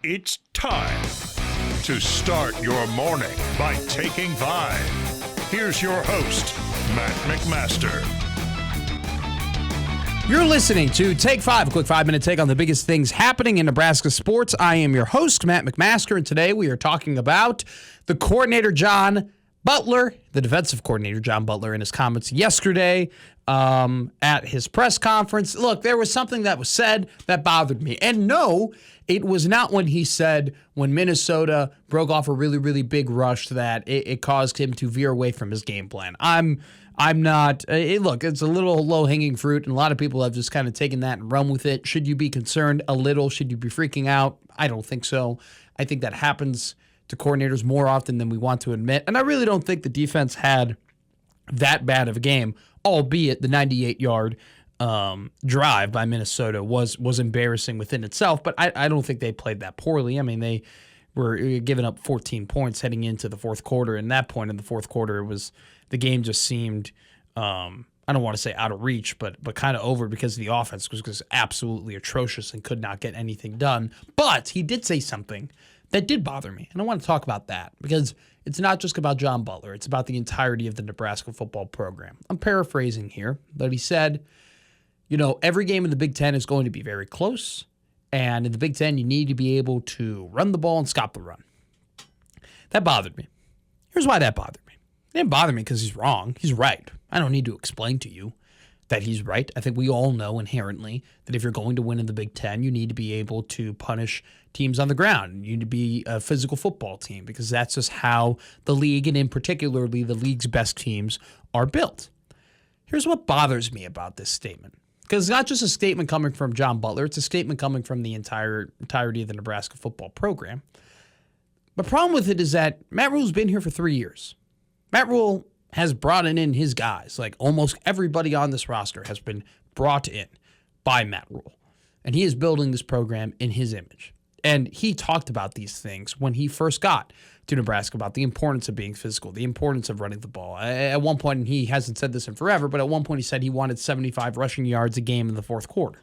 It's time to start your morning by taking 5. Here's your host, Matt McMaster. You're listening to Take 5, a quick 5-minute take on the biggest things happening in Nebraska sports. I am your host, Matt McMaster, and today we are talking about the coordinator, John Butler, the defensive coordinator, John Butler, in his comments yesterday at his press conference. Look, there was something that was said that bothered me. And no, it was not when he said when Minnesota broke off a really, really big rush that it caused him to veer away from his game plan. I'm not, look, it's a little low-hanging fruit, and a lot of people have just kind of taken that and run with it. Should you be concerned a little? Should you be freaking out? I don't think so. I think that happens to coordinators more often than we want to admit, and I really don't think the defense had that bad of a game, albeit the 98-yard drive by Minnesota was embarrassing within itself, but I don't think they played that poorly. I mean, they were giving up 14 points heading into the fourth quarter, and that point in the fourth quarter, the game just seemed, I don't want to say out of reach, but kind of over because the offense was absolutely atrocious and could not get anything done. But he did say something that did bother me, and I want to talk about that because it's not just about John Butler. It's about the entirety of the Nebraska football program. I'm paraphrasing here, but he said, every game in the Big Ten is going to be very close, and in the Big Ten, you need to be able to run the ball and stop the run. That bothered me. Here's why that bothered me. It didn't bother me because he's wrong. He's right. I don't need to explain to you that he's right. I think we all know inherently that if you're going to win in the Big Ten, you need to be able to punish teams on the ground. You need to be a physical football team because that's just how the league, and in particularly the league's best teams, are built. Here's what bothers me about this statement. Because it's not just a statement coming from John Butler, it's a statement coming from the entirety of the Nebraska football program. The problem with it is that Matt Rhule's been here for 3 years. Matt Rhule has brought in his guys. Like almost everybody on this roster has been brought in by Matt Rhule. And he is building this program in his image. And he talked about these things when he first got to Nebraska about the importance of being physical, the importance of running the ball. At one point, and he hasn't said this in forever, but at one point he said he wanted 75 rushing yards a game in the fourth quarter.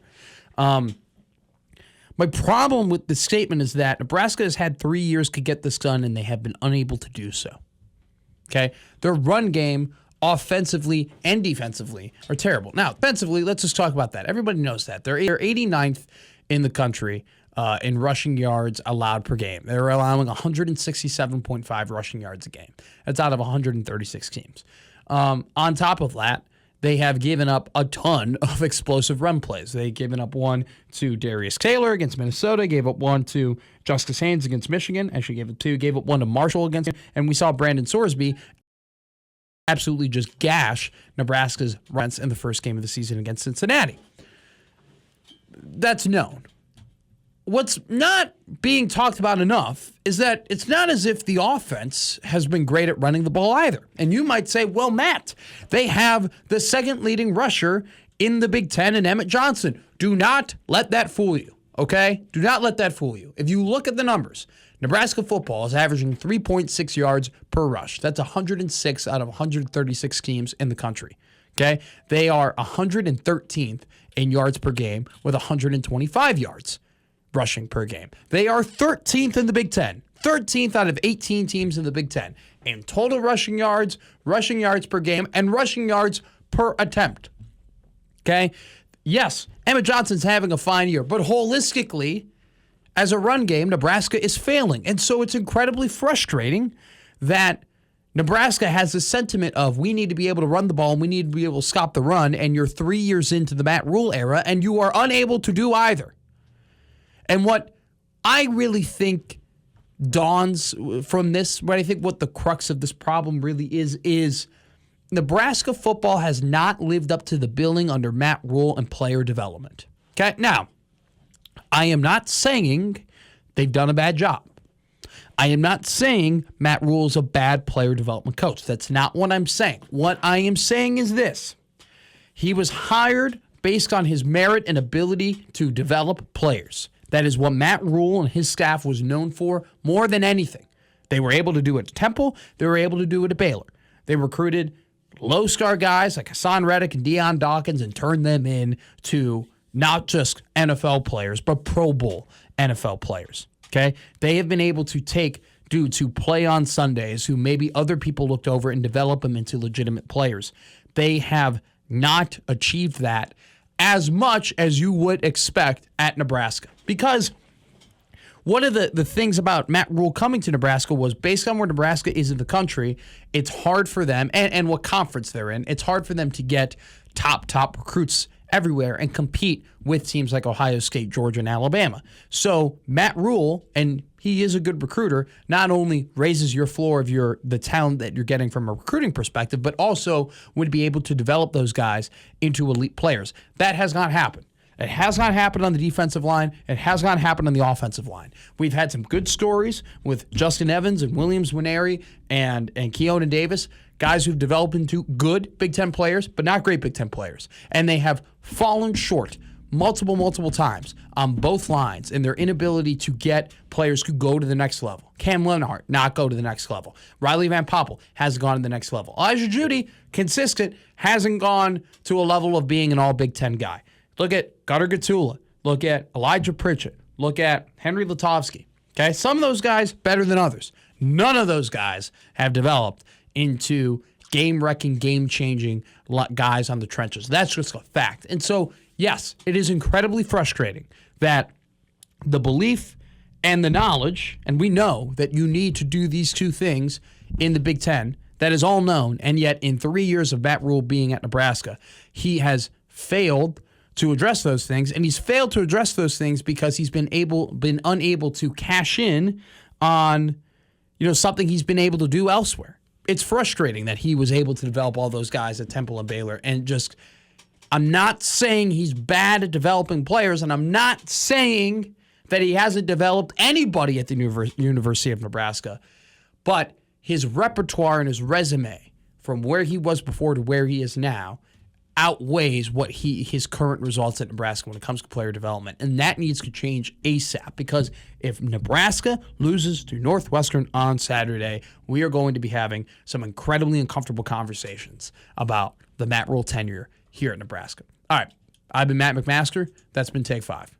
My problem with this statement is that Nebraska has had 3 years to get this done, and they have been unable to do so. Okay? Their run game, offensively and defensively, are terrible. Now, offensively, let's just talk about that. Everybody knows that. They're 89th in the country in rushing yards allowed per game. They're allowing 167.5 rushing yards a game. That's out of 136 teams. On top of that, they have given up a ton of explosive run plays. They've given up one to Darius Taylor against Minnesota, gave up one to Justice Haynes against Michigan, actually gave up two, gave up one to Marshall against him, and we saw Brandon Sorsby absolutely just gash Nebraska's runs in the first game of the season against Cincinnati. That's known. What's not being talked about enough is that it's not as if the offense has been great at running the ball either. And you might say, well, Matt, they have the second leading rusher in the Big Ten in Emmett Johnson. Do not let that fool you, okay? Do not let that fool you. If you look at the numbers, Nebraska football is averaging 3.6 yards per rush. That's 106 out of 136 teams in the country, okay? They are 113th in yards per game with 125 yards rushing per game. They are 13th in the Big Ten. 13th out of 18 teams in the Big Ten in total rushing yards per game, and rushing yards per attempt. Okay? Yes, Emmett Johnson's having a fine year, but holistically, as a run game, Nebraska is failing. And so it's incredibly frustrating that Nebraska has this sentiment of we need to be able to run the ball and we need to be able to stop the run, and you're 3 years into the Matt Rhule era, and you are unable to do either. And what I really think dawns from this, what I think what the crux of this problem really is Nebraska football has not lived up to the billing under Matt Rhule and player development. Okay? Now, I am not saying they've done a bad job. I am not saying Matt Rhule is a bad player development coach. That's not what I'm saying. What I am saying is this. He was hired based on his merit and ability to develop players. That is what Matt Rhule and his staff was known for more than anything. They were able to do it at Temple. They were able to do it at Baylor. They recruited low-star guys like Hassan Reddick and Deion Dawkins and turned them into not just NFL players, but Pro Bowl NFL players. Okay? They have been able to take dudes who play on Sundays, who maybe other people looked over, and develop them into legitimate players. They have not achieved that as much as you would expect at Nebraska. Because one of the things about Matt Rule coming to Nebraska was, based on where Nebraska is in the country, it's hard for them, and what conference they're in, it's hard for them to get top recruits everywhere and compete with teams like Ohio State, Georgia, and Alabama. So Matt Rule, and he is a good recruiter, not only raises your floor of the talent that you're getting from a recruiting perspective, but also would be able to develop those guys into elite players. That has not happened. It has not happened on the defensive line. It has not happened on the offensive line. We've had some good stories with Justin Evans and Williams Nwaneri and Keona Davis, guys who've developed into good Big Ten players, but not great Big Ten players. And they have fallen short multiple times on both lines in their inability to get players who go to the next level. Cam Lenhart, not go to the next level. Riley Van Poppel hasn't gone to the next level. Elijah Judy, consistent, hasn't gone to a level of being an all Big Ten guy. Look at Gunnar Gatula. Look at Elijah Pritchett. Look at Henry Lutovsky. Okay, some of those guys better than others. None of those guys have developed into game-wrecking, game-changing guys on the trenches. That's just a fact. And so, yes, it is incredibly frustrating that the belief and the knowledge, and we know that you need to do these two things in the Big Ten, that is all known, and yet in 3 years of Matt Rule being at Nebraska, he has failed to address those things, and he's failed to address those things because he's been unable to cash in on, something he's been able to do elsewhere. It's frustrating that he was able to develop all those guys at Temple and Baylor, and I'm not saying he's bad at developing players, and I'm not saying that he hasn't developed anybody at the University of Nebraska, but his repertoire and his resume from where he was before to where he is now outweighs what his current results at Nebraska when it comes to player development. And that needs to change ASAP, because if Nebraska loses to Northwestern on Saturday, we are going to be having some incredibly uncomfortable conversations about the Matt Rule tenure here at Nebraska. All right, I've been Matt McMaster. That's been Take 5.